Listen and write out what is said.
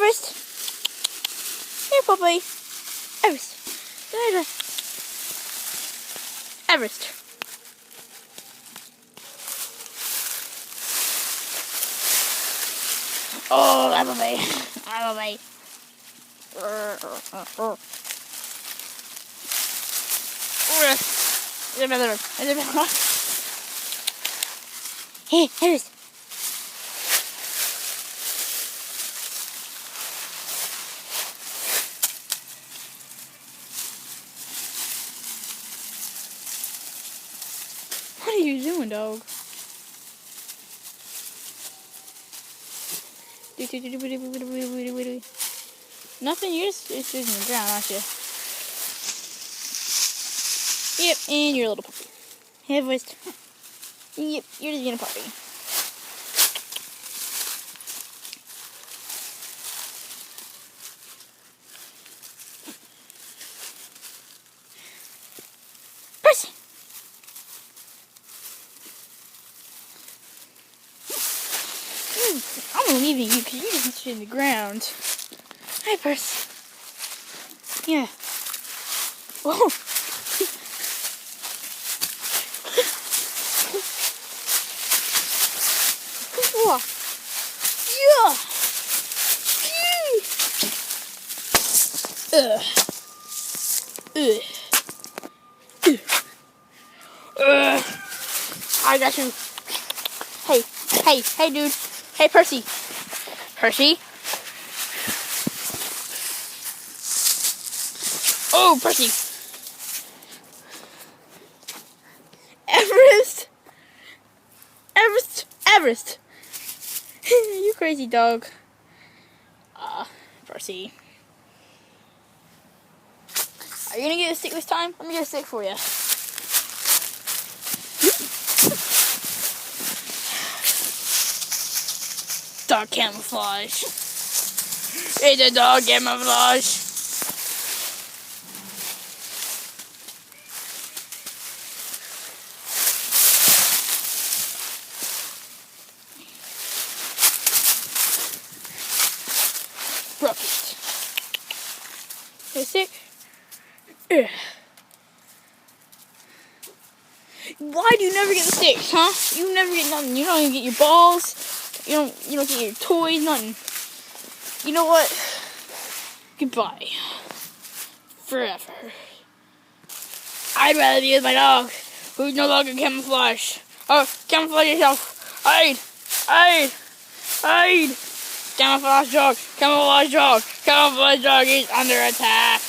Everest. Here, puppy. Everest. There. Everest. Oh, that puppy. That puppy. Hey, Everest. What are you doing, dog? Nothing, you're just in the ground, aren't you? Yep, and you're a little puppy. Hey, Everest. Yep, you're just being a puppy. Percy! I'm leaving you because you're just in the ground. Hi, Percy. Yeah. Whoa. Whoa. Yeah. I got you. Hey, dude. Hey, Percy. Percy. Oh, Percy. Everest. You crazy dog. Percy. Are you gonna get a stick this time? Let me get a stick for you. Dog camouflage. It's a dog camouflage. Broke it. Get a stick. Why do you never get the sticks, huh? You never get nothing. You don't even get your balls. You don't get your toys, nothing. You know what? Goodbye. Forever. I'd rather be with my dog, who's no longer camouflage. Oh, camouflage yourself. Hide. Camouflage dog. Camouflage dog is under attack.